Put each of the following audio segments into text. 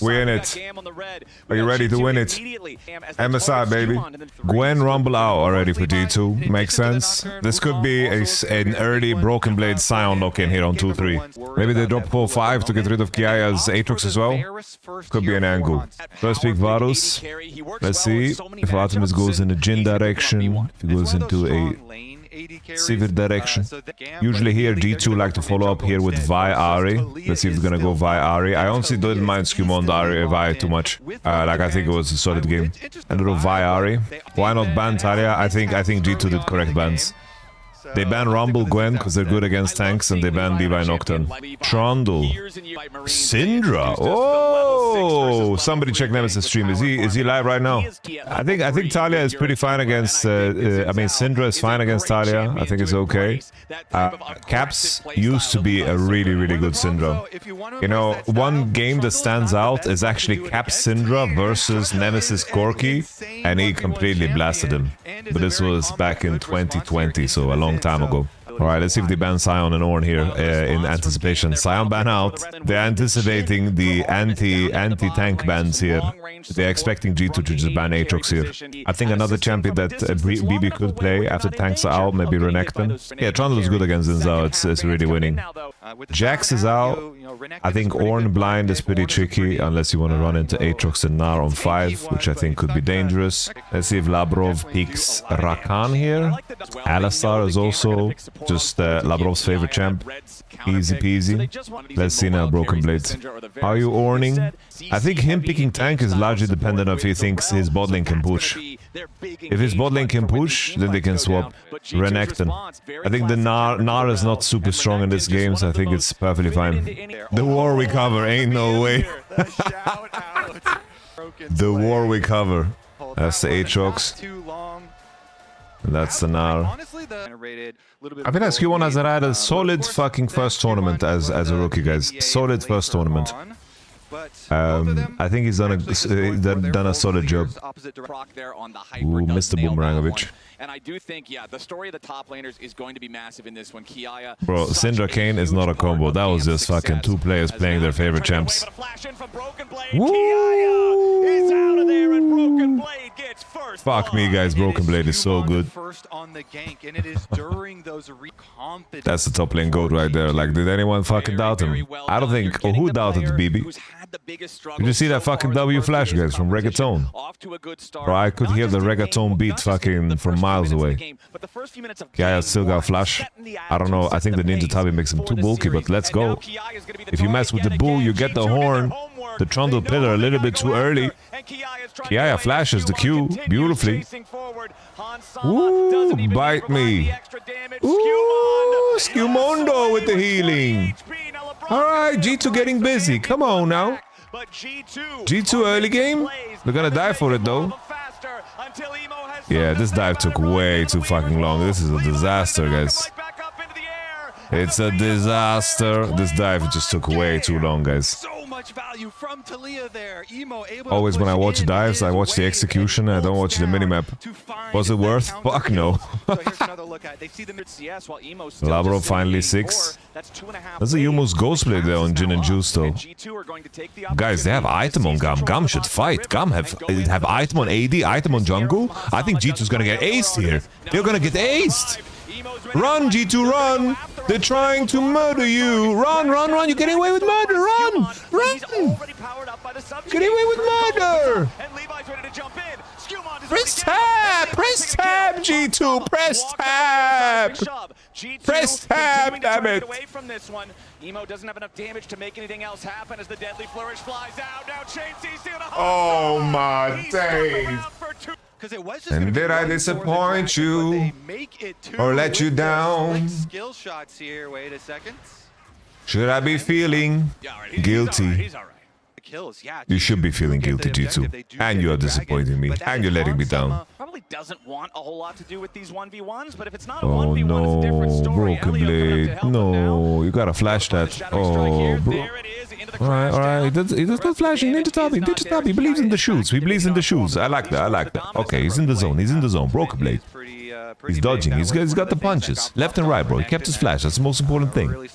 We're in it. Are you ready to win it? MSI, baby. Gwen Rumble out already for G2. Makes sense. This could be an early Broken Blade Scion lock-in here on 2-3. Maybe they drop 4-5 to get rid of Kiaya's Aatrox as well. Could be an angle. First pick Varus. Let's see if Artemis goes in a Jhin direction. If he goes into a Sivir direction. Usually here G2 like to follow up here with Vi Ahri. Let's see if it's gonna go Vi Ahri. I honestly didn't mind Skumond Ahri Vi too much. Like I think it was a solid game. A little Vi Ahri. Why not ban Talia? I think G2 did correct bans. They ban Rumble Gwen because they're good against tanks, and they ban Levi Nocturne. Trundle. Syndra. Oh, somebody check Nemesis stream. Is he live right now? I think Talia is pretty fine against. I mean, Syndra is fine against Talia. I think it's okay. Caps used to be a really good Syndra. You know, one game that stands out is actually Caps Syndra versus Nemesis Corki, and he completely blasted him. But this was back in 2020, so a long time ago. Alright, let's see if they ban Sion and Ornn here in anticipation. Sion ban out. They're anticipating the anti-tank bans here. They're expecting G2 to just ban Aatrox here. I think another champion that BB could play after tanks are out, maybe Renekton. Yeah, Trundle is good against Zinzao. It's really winning. Jax is out. I think Ornn blind is pretty tricky unless you want to run into Aatrox and Gnar on 5, which I think could be dangerous. Let's see if Labrov picks Rakan here. Alistar is also just Labrov's favorite champ. Easy peasy. Let's see now, Broken Blade. Are you Ornning? I think him picking tank is largely dependent on if he thinks his bot lane can push. If his bot lane can push, then they can swap Renekton. I think the Gnar is not super strong in this game, so I think it's perfectly fine. The war we cover, ain't no way. The war we cover. That's the Aatrox. And that's the Gnar. I think SQ1 has had a solid fucking first tournament as a rookie, guys. Solid first tournament. I think he's done a solid job. Ooh, Mr. Boomerangovich. And I do think, yeah, the story of the top laners is going to be massive in this one. Kiaya. Bro, Syndra Kane is not a combo. That was just fucking two players playing their favorite champs. Fuck me, guys. Broken Blade is so good. That's the top lane goat right there. Like, did anyone fucking doubt him? I don't think. Oh, who doubted BB? Did you see that fucking W flash, guys, from Reggaeton? Bro, I could hear the Reggaeton beat fucking from miles away. Yeah, I still got flash. I don't know. I think the Ninja Tabi makes him too bulky, but let's go. If you mess with the bull, you get the horn. The Trundle pillar a little bit too early. Kiaya flashes the Q beautifully. Ooh, bite me. Ooh, Skumundo with the healing. Alright, G2 getting busy. Come on now. G2 early game? They're gonna die for it though. Yeah, this dive took way too fucking long. This is a disaster, guys. It's a disaster. This dive just took way too long, guys. Always when I watch dives, I watch the execution. I don't watch the minimap. Was it worth? Fuck no. Labrov finally 6. That's a Yumu's Ghostblade there on Jhin and Juice though. Guys, they have item on GAM. GAM should fight. GAM have item on AD, item on jungle. I think G2's gonna get aced here. They're gonna get aced. Run, G2, run! They're trying to murder you! Run, run, run! You're getting away with murder! Run! Run! Getting away with murder! Press tab! Press tab, G2! Press tab! Press tab, damn it! Emo doesn't have enough damage to make anything else happen as the deadly flourish flies out. Now Chain CC on a oh my days! And did I disappoint you or let you down? Should I be feeling guilty? You should be feeling guilty, G2. And you are disappointing me. And you're letting me down. Probably doesn't want a whole lot to do with these 1v1s, but if it's not a oh 1v1, no, it's a different story. Broken Blade. No, you gotta flash that. Oh, bro. Alright, he's not flashing. Ninja Tabi believes in the shoes. He believes in the shoes. I like that, I like that. Okay, he's in the zone. He's in the zone. Broken Blade. He's dodging. He's got the punches. Left and right, bro. He kept his flash. That's the most important thing.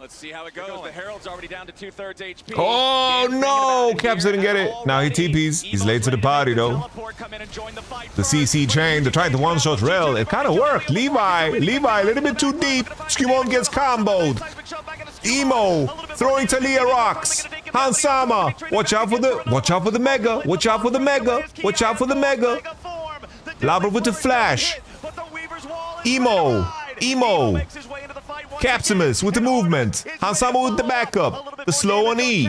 Let's see how it goes. The Herald's already down to 2/3 HP. Oh no! Caps didn't get it. Now he TPs. He's late to the party though. The CC chain. They're trying to one-shot Rel. It kind of worked. Levi, a little bit too deep. Skewmon gets comboed. Emo throwing Talia rocks. Hansama. Watch out for the mega. Watch out for the mega. Watch out for the mega. Labra with the flash. Emo. Capsimus with the movement. Hansama with the backup. The slow on E.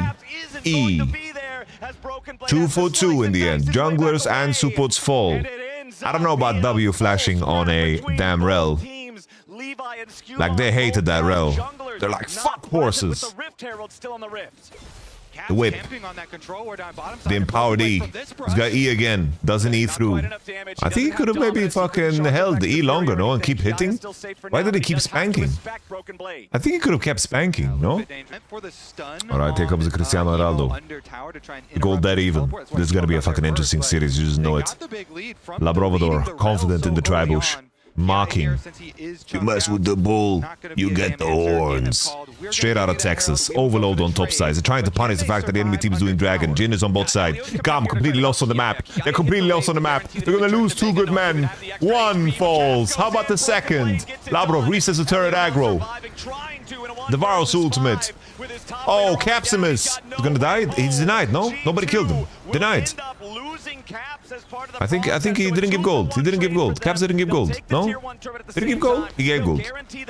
2 for 2 in the end. Junglers and supports fall. I don't know about W flashing on a damn Rel. Like they hated that Rel. They're like, fuck horses. The whip. The empowered E. He's got E again. Doesn't E through. I think he could have maybe fucking held the E longer, no? And keep hitting. Why did he keep spanking? I think he could have kept spanking, no? Alright, here comes the Cristiano Ronaldo. The goal dead even. This is gonna be a fucking interesting series, you just know it. Labrador, confident in the tri-bush. Mocking. You mess with the bull, you get the horns. Straight out of Texas. Overload on top sides. They're trying to punish the fact that the enemy team is doing Dragon. Jin is on both sides. GAM completely lost on the map. They're completely lost on the map. They're gonna lose 2 good men. 1 falls. How about the second? Labrov resets the turret aggro. The Varus ultimate. Oh, Capsimus. He's gonna die? He's denied, no? Nobody killed him. Denied. I think he didn't give gold. He didn't give gold. Caps didn't give gold. No? Did he give gold? He gave gold.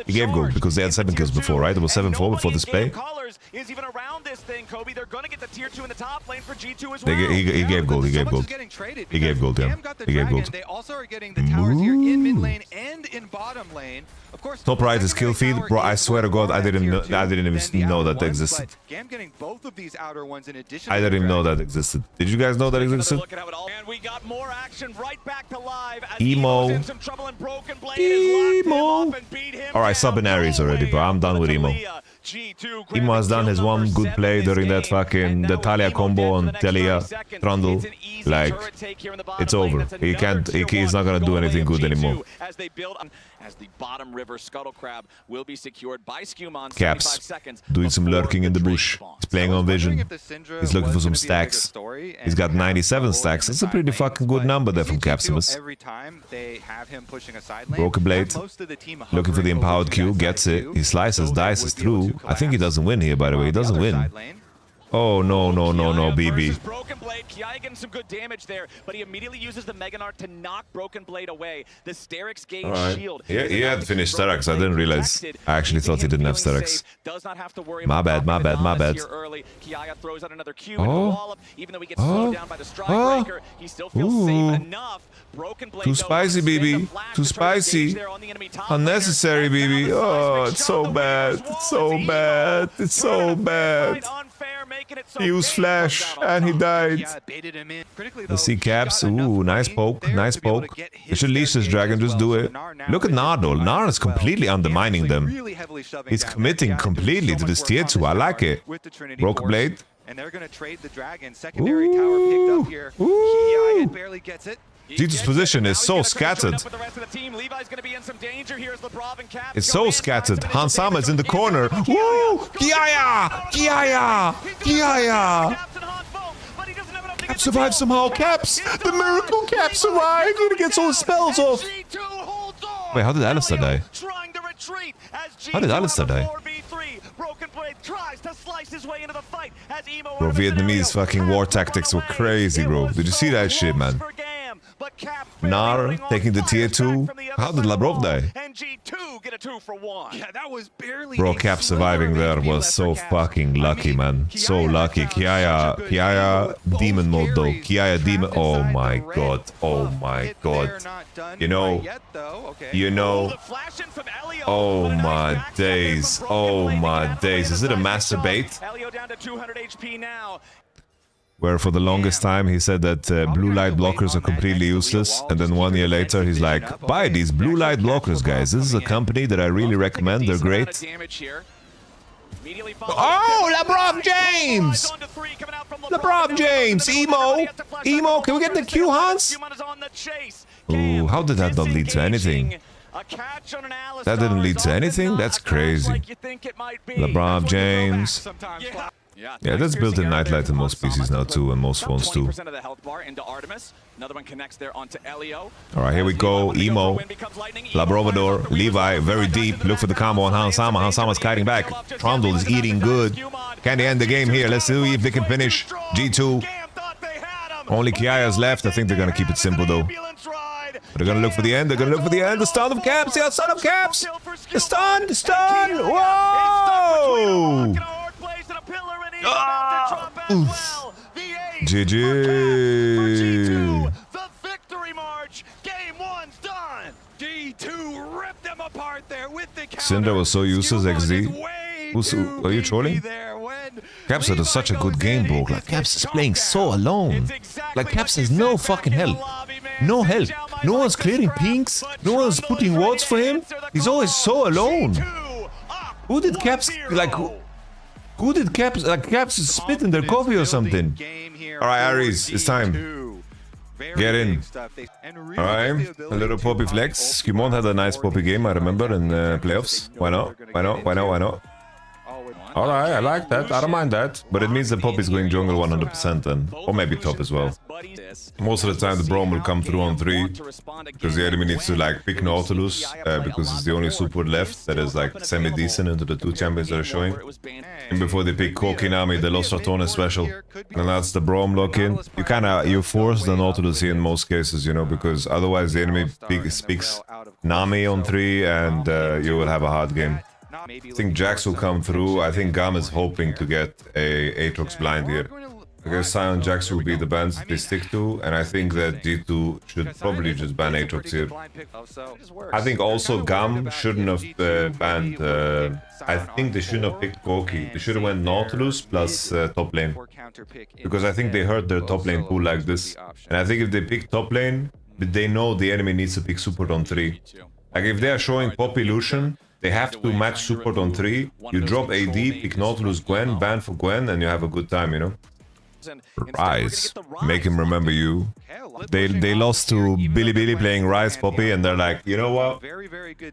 He gave gold because they had 7 kills before, right? It was 7-4 before this play. He gave gold. He gave gold. He gave gold, yeah. He gave gold. They also are getting the towers here in mid lane and in bottom lane. Of course, top right is kill feed, bro. I swear to God, I didn't even know that existed. GAM getting both of these outer ones in addition. I didn't even know that existed. Did you guys know that existed? Emo. Alright, sub in Ares already, bro. I'm done with Emo. Emo has done his one good play during that fucking the Talia combo on Talia Trundle. Like, it's over. He's not gonna do anything good anymore. As the bottom river scuttle crab will be secured by Skewmon. Caps doing some lurking in the bush. He's playing on vision. He's looking for some stacks. He's got 97 stacks. That's a pretty fucking good number there from Capsimus. Broken Blade. Looking for the empowered Q. Gets it. He slices, dices through. I think he doesn't win here, by the way. He doesn't win. Oh, no, BB. Broken Blade. Kiai getting some good damage there, but he immediately uses the Meganart to knock Broken Blade away. The Sterix gauge shield. He had finished Sterix. I didn't realize. I actually thought he didn't have Sterix. My bad. Kiai throws out another Q into the wall. Even though he gets slowed down by the strike breaker, he still feels safe enough. Broken Blade, too spicy, BB. Too spicy. Unnecessary, BB. Oh, it's so bad. It's so bad. It's so bad. He used flash and he died. Let's see Caps. Ooh, nice poke. Nice poke. They should leash this dragon. Just do it. Look at Nardol. Nard is completely undermining them. He's committing completely to this tier 2. I like it. Broken Blade. And they're going to trade the dragon. Secondary tower picked up here. Kiai barely gets it. G2's position is so scattered. It's so scattered. Hansama is in the corner. Woo! Kiaya! Cap survived somehow. Caps! The miracle Cap survived! He gets all his spells off. Wait, how did Alistar die? How did Alistar die? Bro, Vietnamese fucking war tactics were crazy, bro. Did you see that shit, man? Nar taking the tier 2. How did Labrov die? Bro, Cap surviving there was so fucking lucky, man. So lucky. Kiaya demon mode though. Kiaya demon. Oh my god. Oh my god. You know. Oh my days. Oh my days. Is it a masturbate? Where for the longest time he said that blue light blockers are completely useless, and then 1 year later he's like, buy these blue light blockers, guys. This is a company that I really recommend. They're great. Oh, LeBron James! LeBron James! Emo! Can we get the Q, Hans? Ooh, how did that not lead to anything? That didn't lead to anything? That's crazy. LeBron James. Yeah, that's built in Nightlight in most PCs now too, and most phones too. Alright, here we go. Emo, Labrador, Levi, very deep. Look for the combo on Hansama. Hansama's kiting back. Trundle is eating good. Can they end the game here? Let's see if they can finish. G2. Only Kiaya's left. I think they're gonna keep it simple though. But they're gonna look for the end. They're gonna look for the end. The stun of Caps. The stun of Caps. The stun. The stun. Whoa! GG. The victory march. Game 1's done. G2 ripped them apart there with the counter. Cinder was so useless, XD. Are you trolling? Caps had such a good game, bro. Like, Caps is playing so alone. Like, Caps has no fucking help. No help. No one's clearing pinks. No one's putting wards for him. He's always so alone. Who did Caps, like, who did Caps, like, Caps is spitting their coffee or something? Alright, Aries, it's time. Get in. Alright, a little Poppy flex. Skimon had a nice Poppy game, I remember, in playoffs. Why not? Why not? Why not? Why not? Alright, I like that. I don't mind that. But it means the Poppy's going jungle 100% then. Or maybe top as well. Most of the time the Braum will come through on 3. Because the enemy needs to like pick Nautilus. Because it's the only support left that is like semi-decent into the 2 champions that are showing. And before they pick Kokinami, they lost Ratone special. And that's the Braum lock-in. You force the Nautilus here in most cases, you know. Because otherwise the enemy speaks Nami on 3 and you will have a hard game. I think Jax will come through. I think GAM is hoping to get a Aatrox blind here. I guess Sion Jax will be the bans that they stick to, and I think that G2 should probably just ban Aatrox here. I think also GAM shouldn't have banned... I think they shouldn't have picked Koki. They should have went Nautilus plus top lane. Because I think they hurt their top lane pool like this. And I think if they pick top lane, they know the enemy needs to pick support on 3. Like if they are showing Poppy Lucian, they have to match support on 3. You drop AD, pick Nautilus Gwen, ban for Gwen, and you have a good time, you know? Rise. Make him remember you. They lost to Billy playing Rise Poppy, and they're like, you know what?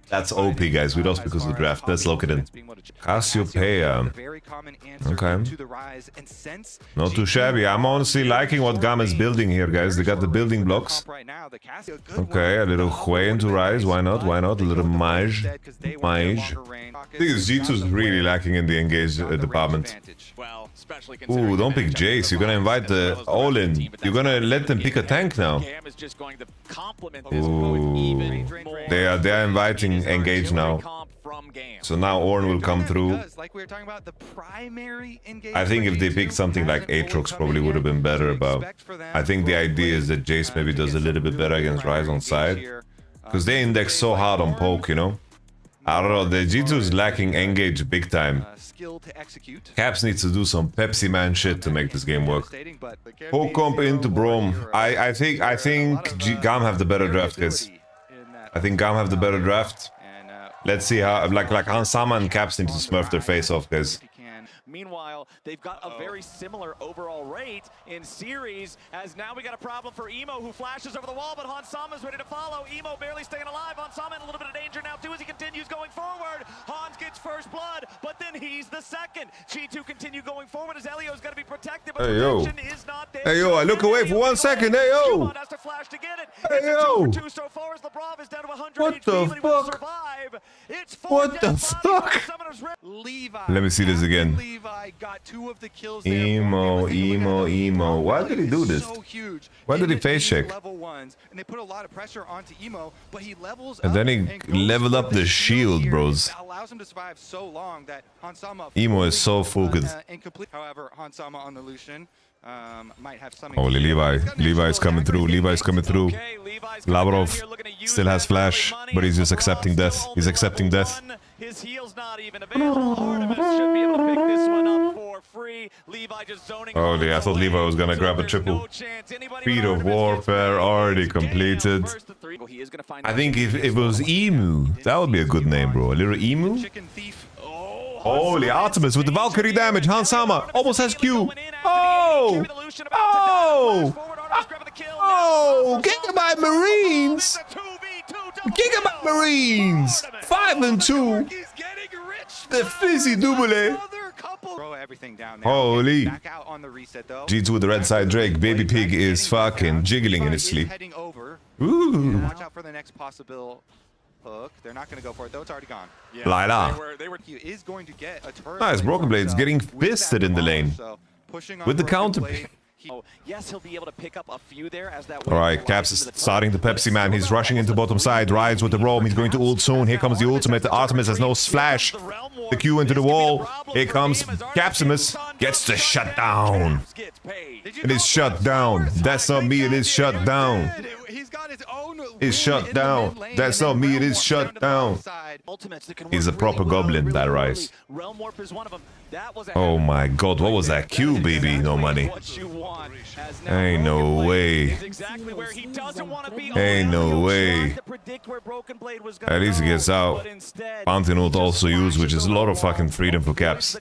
That's OP, guys. We lost because of the draft. Let's lock it in. Cassiopeia. Okay. Not too shabby. I'm honestly liking what GAM is building here, guys. They got the building blocks. Okay, a little Hwei into Rise. Why not? Why not? A little Mage. Mage. I think G2 is really lacking in the engage department. Ooh, don't pick Jace. You're gonna invite the all-in. You're gonna let them pick a tank now. Ooh. They are inviting engage now. So now Ornn will come through. I think if they picked something like Aatrox probably would have been better, but I think the idea is that Jace maybe does a little bit better against Rise on side. Because they index so hard on poke, you know? I don't know, the G2 is lacking engage big time. Caps needs to do some Pepsi Man shit to make this game work. Poke comp into Braum. I think GAM have the better draft, guys. I think GAM have the better draft. Let's see how, like Hansama and Caps need to smurf their face off, guys. Meanwhile, they've got a very similar overall rate in series, as now we got a problem for Emo, who flashes over the wall, but Hansama's ready to follow. Emo barely staying alive. Hansama in a little bit of danger now, too, as he continues going forward. Hans gets first blood, but then he's the second. G2 continue going forward, as Elio's got to be protected, but protection is not there. Hey, yo, I look away for 1 second. Hey, yo. Has to flash to get it. Hey, yo. It's 2 for 2 so far, as Labrov is down to 100 what HP, the but he will fuck? survive. It's What the fuck? Let me see this again. Emo. Why did he do this? Why did he face check? And then he leveled up the shield, bros. Emo is so focused. Holy Levi. Levi's coming through. Levi's coming through. Lavrov still has flash, but he's just accepting death. He's accepting death. His heal's not even available. Artemis should be able to pick this one up for free. Levi just zoning. Holy, I thought Levi was gonna grab a triple. Speed of Warfare already completed. I think if it was Emu, that would be a good name, bro. A little Emu? Holy, Artemis with the Valkyrie damage. Hansama almost has Q. Oh! Oh! Oh! Get by Marines! Gigabyte Marines! 5 and 2. The fizzy double. Holy. G2 with the red side Drake. Baby Pig is fucking jiggling in his sleep. Ooh. Watch out for the next possible hook. They're not going to go for it, though. It's already gone. Yeah, Lila. He is going to get a turret. Nice, Broken Blade's getting fisted in the lane. With the counter pick. Yes, he'll be able to pick up a few there as that. Alright, Caps is starting the Pepsi Man. He's rushing into bottom side. Rides with the roam. He's going to ult soon. Here comes the ultimate. Artemis has no flash. The Q into the wall. Here comes Capsimus. Gets the shutdown. It is shut down. That's not me. It is shut down. It's shut down. That's not me. It is shut down. He's a proper goblin, that Rise. Oh my god, what was that Q, baby? No money. Ain't no way. Ain't no way. At least he gets out. Pantheon ult also used, which is a lot of fucking freedom for Caps.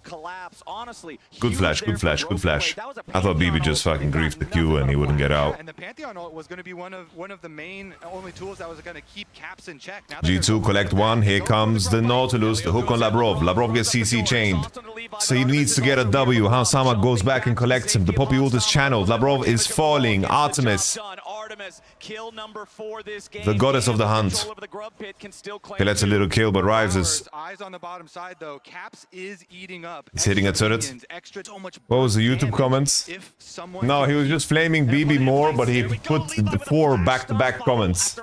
Good flash, good flash, good flash. I thought BB just fucking griefed the Q and he wouldn't get out. And the Pantheon ult was going to be one of the main only tools that was going to keep Caps in check. G2 collect one. Here comes the Nautilus. The hook on Labrov. Labrov gets CC chained. So he needs to get a W. Hansama goes back and collects him. The Poppy ult is channeled. Labrov is falling. Artemis. The goddess of the hunt. He lets a little kill, but rises. Eyes on the bottom side, though. Caps is eating up. He's hitting a turret. What was the YouTube comments? No, he was just flaming BB more, but he put the 4 back-to-back comments.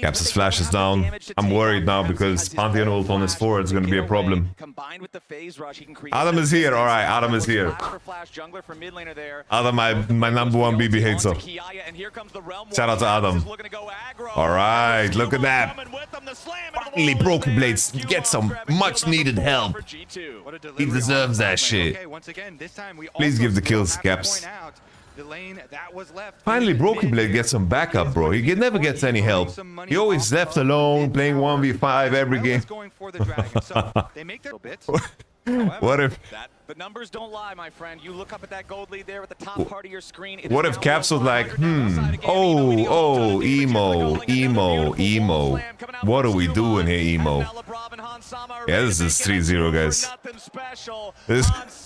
Caps' flash is down. I'm worried now because Pantheon ult on his 4 is going to be a problem. Adam is here. Alright, Adam is here. Adam, my number 1 BB hater. Shout out to Adam. Alright, look at that. Finally, Broken Blades get some much needed help. He deserves that shit. Please give the kills, Caps. Finally, Broken Blade gets some backup, bro. He never gets any help. He always left alone, playing 1v5 every game. What if... The numbers don't lie, my friend. You look up at that gold lead there at the top part of your screen. What if Caps was like, oh, emo. What are we doing here, emo? Yeah, this is 3-0, guys.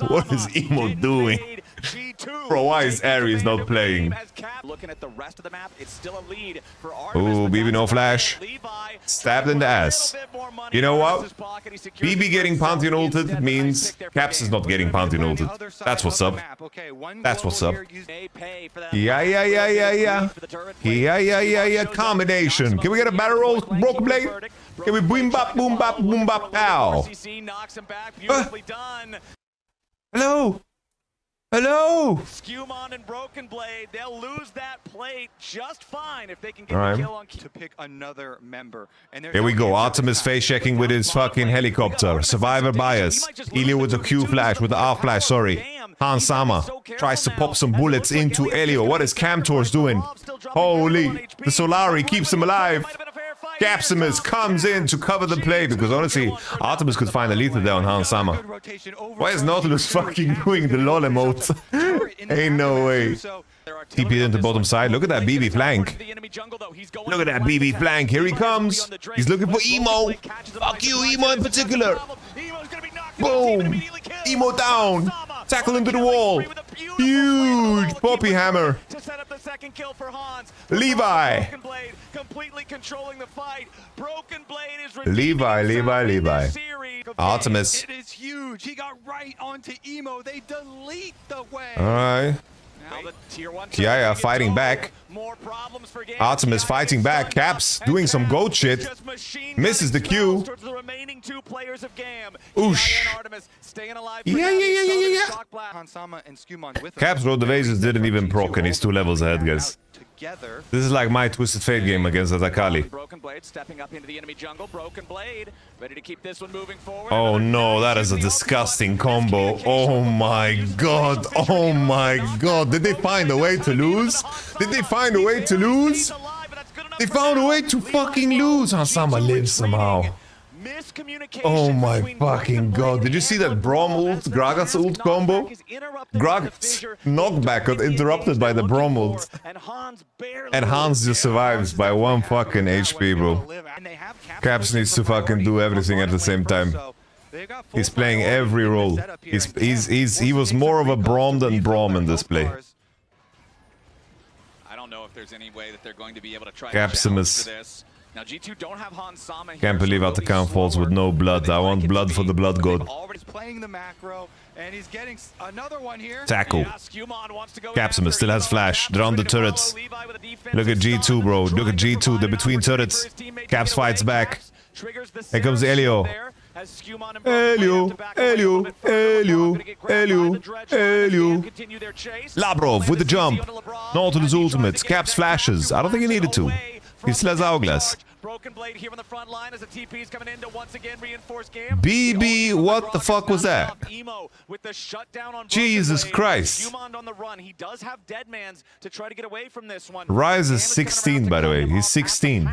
What is emo doing? Bro, why is Ares not playing? Looking at the rest of the map, it's still a lead for Ooh, BB no flash. Stabbed in the ass. You know what? BB getting Pantheon ulted means Caps is not getting Pantheon ulted. That's what's up. That's what's up. Yeah. Combination. Can we get a battle roll, Broken Blade? Can we boom bop, pow? Hello? Hello? Skewmon and Broken Blade, they'll lose that plate just fine if they can get the kill on to pick another member. And here we go. Artemis face checking with his fucking helicopter. Survivor bias. Elio with the Q flash, with the R flash, sorry. Hansama tries to pop some bullets into Elio. What is Camtor's doing? Holy. The Solari keeps him alive. Capsimus comes in to cover the play because honestly, Artemis could find a lethal there on Hansama. Why is Nautilus fucking doing the LOL emote? Ain't no way. TP into bottom side. Look at that BB flank. Look at that BB flank. Here he comes. He's looking for emo. Fuck you, emo in particular. Boom. Emo down. Tackle into the wall. Huge Poppy hammer. Levi. Levi. Artemis. It is huge. He got right onto emo. They delete the way. All right. Kiaya fighting back. Artemis fighting back. Caps doing some goat shit. Misses the Q. Oosh. Yeah. Caps rolled the vases, didn't even proc, and he's 2 levels ahead, guys. This is like my Twisted Fate game against Atakali. Broken Blade stepping up into the enemy jungle. Broken Blade ready to keep this one moving forward. Oh no, that is a disgusting combo. Oh my god. Oh my god. Did they find a way to lose? Did they find a way to lose? They found a way to fucking lose. Hansama lives somehow. Oh my fucking god. Did you see that Braum ult, Gragas ult combo? Gragas knockback got interrupted by the Braum ult. And Hans just survives by 1 fucking HP, bro. Caps needs to fucking do everything at the same time. He's playing every role. He was more of a Braum than Braum in this play. I don't know if there's any way that they're going to be able to try Capsimus. this. Now G2 don't have Hans Sama here. Can't believe YamtaoCannon falls with no blood. I want blood for the blood god. He's playing the macro, and he's getting another one here. Tackle. Capsimus still has flash. They're on the turrets. Look at G2, bro. Look at G2. They're between turrets. Caps fights back. Here comes Elio. Elio. Labrov with the jump. Nautilus ultimate. Caps flashes. I don't think he needed to. He still has Hourglass. BB, what the fuck was that? Jesus Christ. Rise is 16, by the way. He's 16.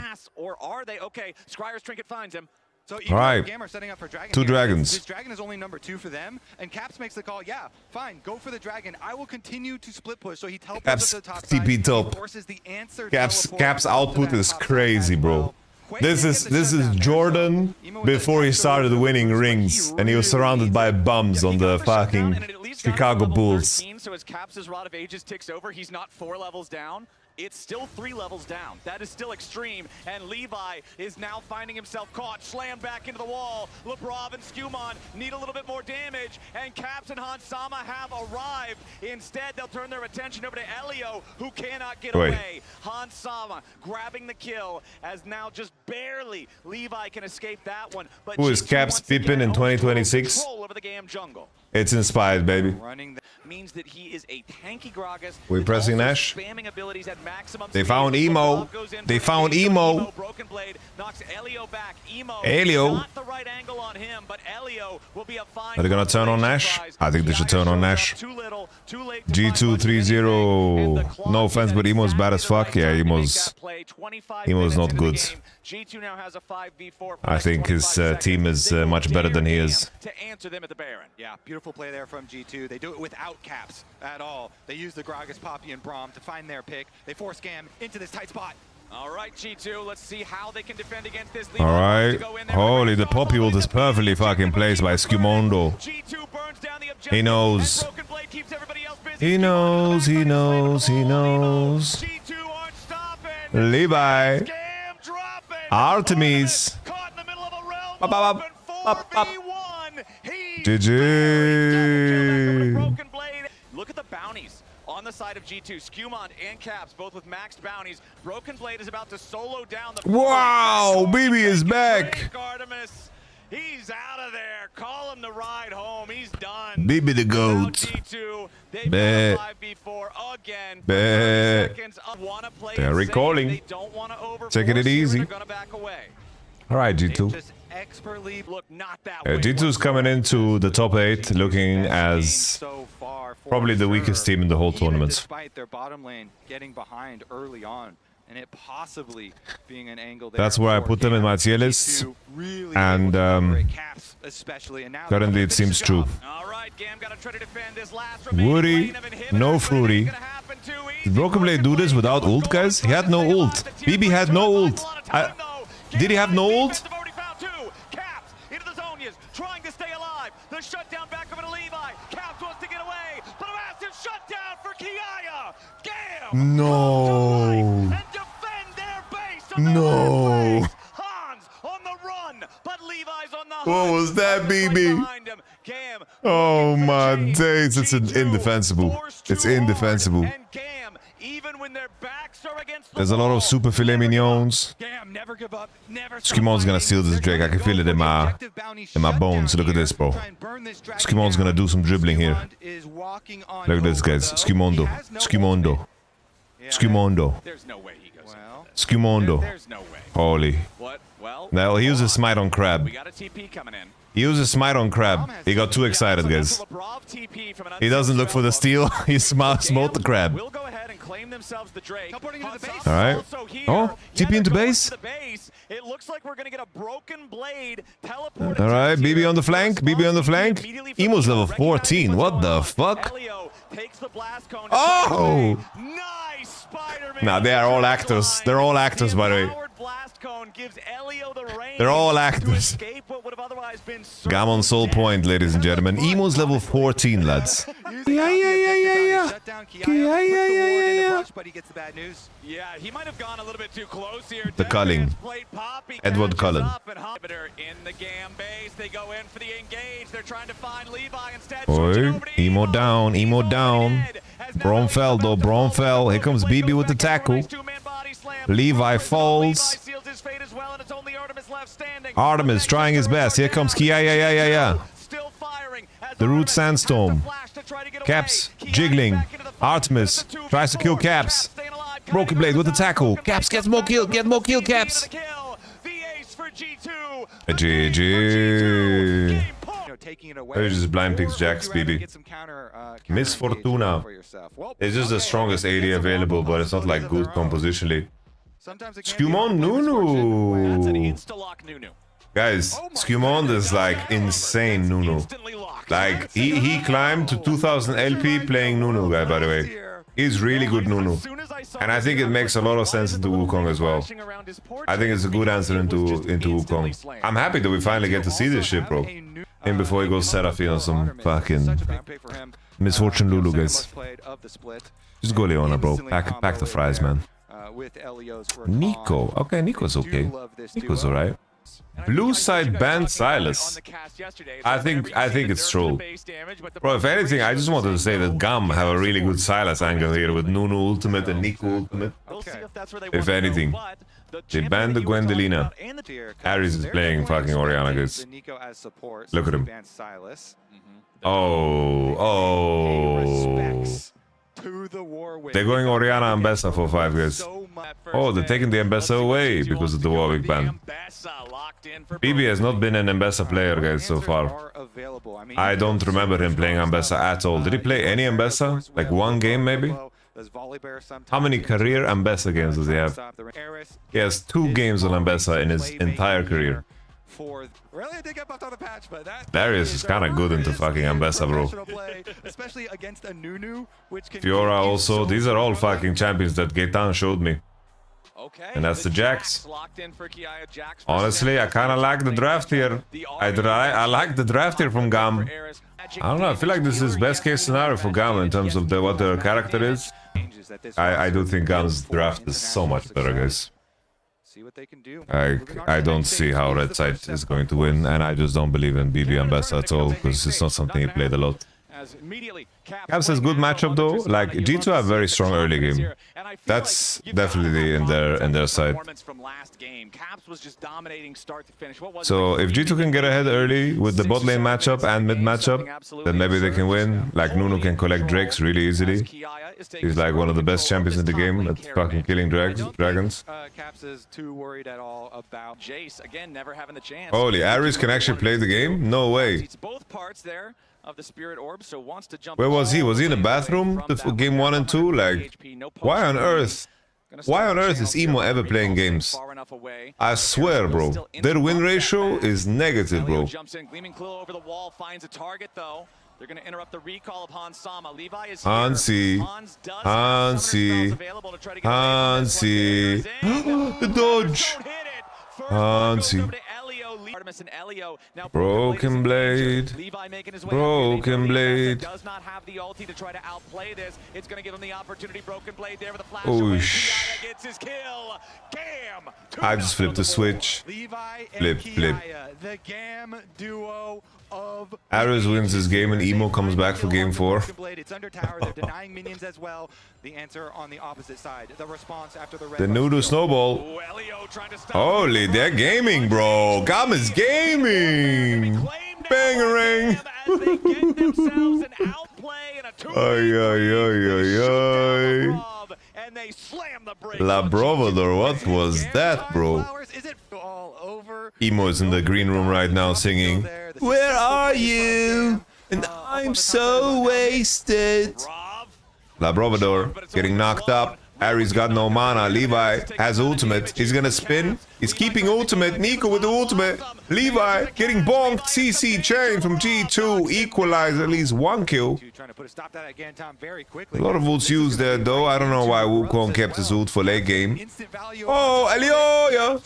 So all right, GAM are setting up for Dragon 2 here. dragons. This dragon is only number 2 for them, and Caps makes the call. Yeah, fine, go for the dragon. I will continue to split push. So he teleports to the top TP side. top. He forces the answer Caps output is crazy, bro. This is Jordan before he started winning rings, and he was surrounded by bums on the fucking Chicago Bulls. So as Caps' Rod of Ages ticks over, he's not 4 levels down. It's still 3 levels down. That is still extreme. And Levi is now finding himself caught, slammed back into the wall. Labrov and Skumon need a little bit more damage. And Caps and Hans Sama have arrived. Instead, they'll turn their attention over to Elio, who cannot get away. Hans Sama grabbing the kill, as now just barely Levi can escape that one. But who is Caps Pippin in 2026? Over the GAM jungle. It's inspired, baby. Means that he is a tanky Gragas. We're pressing Nash. They found Emo. They found Emo. Broken Blade knocks Elio back. Elio. Not the right angle on him, but Elio will be a fine. Are they gonna turn on Nash? I think they should turn on Nash. G2 3-0. No offense, but Emo's bad as fuck. Yeah, Emo's not good. G2 now has a 5v4. I think his team is much better than he is. To answer them at the Baron. Yeah, beautiful play there from G2. They do it without Caps at all. They use the Gragas, Poppy, and Braum to find their pick. They force GAM into this tight spot. All right, G2, let's see how they can defend against this. All right. Holy, the Poppy ult is perfectly fucking placed by Skumondo. He knows. He knows, he knows, he knows. Levi. Artemis. GG. Look at the bounties on the side of G2. Skumon and Caps, both with maxed bounties. Broken Blade is about to solo down the... Wow, BB is back. Artemis. He's out of there. Call him to ride home. He's done. BB the goat. G2, they're recalling. Taking it easy. All right, G2. G2's coming into the top 8 looking as probably the weakest team in the whole tournament. Despite their bottom lane getting behind early on, and it possibly being an angle there. That's where I put them in my tier list, and currently it seems true. Woody, no Fruity. Did Broken Blade do this without ult, guys? He had no ult. BB had no ult. Did he have no ult? Trying to stay alive. The shutdown back over to Levi. Caps wants to get away, but a massive shutdown for Kiaya. GAM. No. And defend their base. No. Hans on the run, but Levi's on the hunt. What was that, BB? GAM. Oh my days! It's indefensible. It's indefensible. And GAM, even when their backs are against the There's a lot of super filet mignons. GAM, never give up, never Skumon's gonna steal this Drake. I can feel it in my bones. Look at this, bro. Skumon's gonna do some dribbling here. Look at this, guys. Skumondo. Skumondo. Skumondo. There's no way he goes. Skumondo. There's no way. Holy. What? Well, Now he uses smite on crab. we got a TP coming in. He uses smite on crab. He got too excited, guys. He doesn't look for the steal. He smote the crab. We'll go ahead and claim find themselves the Drake. All right. Oh, TP into base. It looks like we're gonna get a broken blade teleported. All right, BB on the flank. BB on the flank. Emo's level 14. What the fuck? Oh! Nice Spider-Man. Nah, they are all actors. They're all actors, by the way. They're all actors. GAM on soul point, ladies and gentlemen. Emo's level 14, lads. Yeah. But he gets the bad news. Yeah, he might have gone a little bit too close here. The Culling. Edward Cullen. In the GAM base, they go in for the engage. They're trying to find Levi instead. Oi, Emo down, Emo down. Braum fell though, Braum fell. Here comes BB with the tackle. Levi falls. Artemis trying his best. Here comes Kia. Yeah. The Root Sandstorm. Caps jiggling. Artemis tries to kill Caps. Broken Blade with the tackle. Caps gets more kill. Get more kill, Caps. GG. There's just blind picks Jax, BB. Miss Fortuna. It's just the strongest AD available, but it's not like good compositionally. Skumon Nunu. Guys, Skumon is like insane Nunu. Like he climbed to 2000 LP playing Nunu, guy, by the way. He's really good Nunu. And I think it makes a lot of sense into Wukong as well. I think it's a good answer into Wukong. I'm happy that we finally get to see this shit, bro. And before he goes Seraphine on some fucking Misfortune Lulu, guys. Just go Leona, bro. Pack the fries, man. Nico. Okay, Nico's okay. Nico's alright. Blue side banned Silas. I think it's troll. Bro, if anything, I just wanted to say that GAM have a really good Silas angle here with Nunu ultimate and Nico ultimate. If anything. They banned the Gwendolina. Ares is playing fucking Orianna, guys. Look at him. Oh. They're going Orianna and Bessa for 5, guys. Oh, they're taking the Mbessa away because of the Warwick ban. BB has not been an Mbessa player, guys, so far. I don't remember him playing Mbessa at all. Did he play any Mbessa? Like one game, maybe? How many career Mbessa games does he have? He has 2 games on Mbessa in his entire career. Darius is kind of good into fucking Mbessa, bro. Fiora also. These are all fucking champions that Gaetan showed me. And that's the Jax. Honestly, I kind of like the draft here. I like the draft here from GAM. I don't know, I feel like this is best case scenario for GAM in terms of what their character is. I do think GAM's draft is so much better, guys. I don't see how Red Side is going to win, and I just don't believe in BB and Bessa at all, because it's not something he played a lot. Caps has good matchup though. Like G2 have very strong early game. That's definitely in their side. So if G2 can get ahead early with the bot lane matchup and mid matchup, then maybe they can win. Like Nunu can collect Drakes really easily. He's like one of the best champions in the game at fucking killing dragons. Holy, Ares can actually play the game? No way. Of the spirit orb, so wants to jump. Where was he? Was he in the bathroom? Game 1 and 2? Like, why on earth? Why on earth is Emo ever playing games? I swear, bro. Their win ratio is negative, bro. They're going to interrupt the recall of Hans Sama. Levi is Hansi. The dodge. Hansi. Broken Blade. Broken Blade. Does not have the ulti to try to outplay this. It's going to give him the opportunity. Broken Blade there with the flash. Gets his kill. GAM. I just flipped the switch. Flip. The GAM duo of Ares wins this game and Emo comes back for game 4. It's under tower. They're denying minions as well. The answer on the opposite side. The response after the The Nudu snowball. Holy, they're gaming, bro. GAM is gaming. Bangarang. La Brovador, what was that, bro? Emo is in the green room right now singing, "Where are you? And I'm so wasted." Labrador getting knocked up. Aries got no mana. Levi has ultimate. He's gonna spin. He's keeping ultimate. Nico with the ultimate. Levi getting bonked. CC chain from G2. Equalize at least one kill. A lot of ults used there though. I don't know why Wukong kept his ult for late game. Oh, Elio!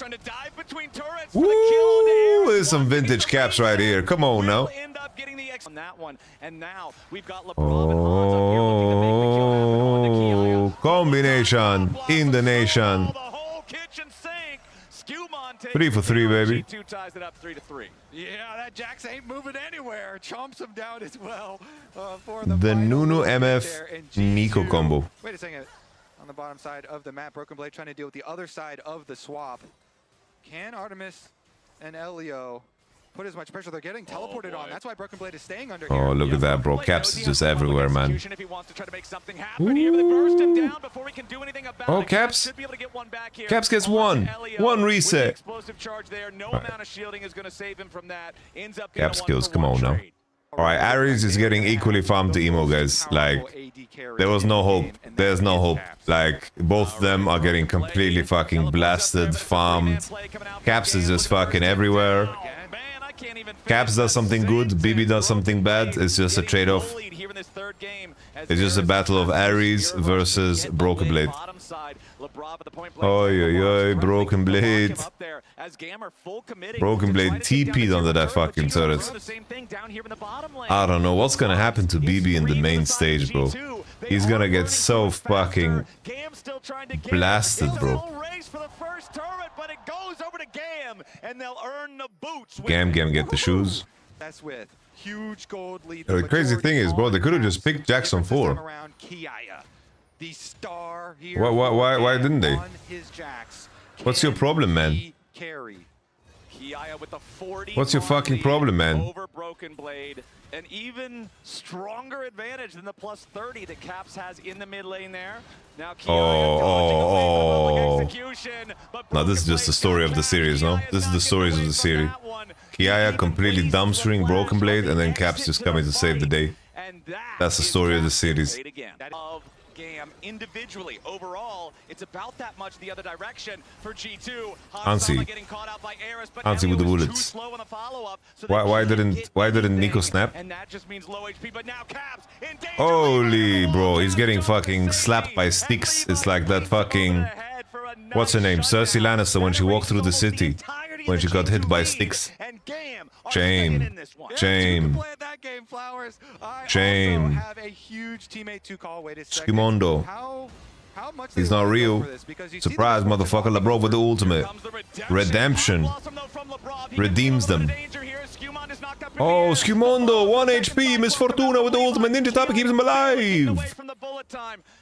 Woo! There's some vintage caps right here. Come on now. Oh, combination in the nation. 3 for 3, baby. Yeah, that Jax ain't moving anywhere. Chomps him down as well. The Nunu MF Nico combo. Wait a second. On the bottom side of the map, Broken Blade trying to deal with the other side of the swap. Can Artemis and Elio put as much pressure? They're getting teleported on. That's why Broken Blade is staying under here. Oh, look at that, bro. Caps is just everywhere, man. Oh, Caps. Caps gets one. One reset. Caps kills. Come on now. Alright, Aries is getting equally farmed to Emo, guys. Like, there was no hope. There's no hope. Like, both of them are getting completely fucking blasted, farmed. Caps is just fucking everywhere. Caps does something good, BB does something bad. It's just a trade-off. It's just a battle of Aries versus Broken Blade. Oi, oi, oi, Broken Blade. Broken Blade TP'd under that fucking turret. I don't know what's gonna happen to BB in the main stage, bro. He's gonna get so fucking blasted, bro. GAM get the shoes. The crazy thing is, bro, they could have just picked Jackson 4. Why didn't they? What's your problem, man? What's your fucking problem, man? Over Broken Blade, an even stronger advantage than the plus 30 that Caps has in the mid lane there. Now, Now this is just the story of the series, no? This is the stories of the series. Kiaya completely dumpstering Broken Blade, and then Caps just coming to save the day. That's the story of the series. GAM individually overall, it's about that much the other direction for G2. Ansi with the bullets. Why didn't Nico snap? And that just means low HP, but now Caps in danger. Holy bro, he's getting fucking slapped by sticks. It's like that fucking, what's her name, Cersei Lannister when she walked through the city, when she got hit by sticks. Shame. Shame. Shame. Skimondo. He's not real. Surprise, motherfucker. LeBron with the ultimate. Redemption. Redeems them. Oh, Skimondo, 1 HP. Miss Fortuna with the ultimate. Ninja Tap keeps him alive.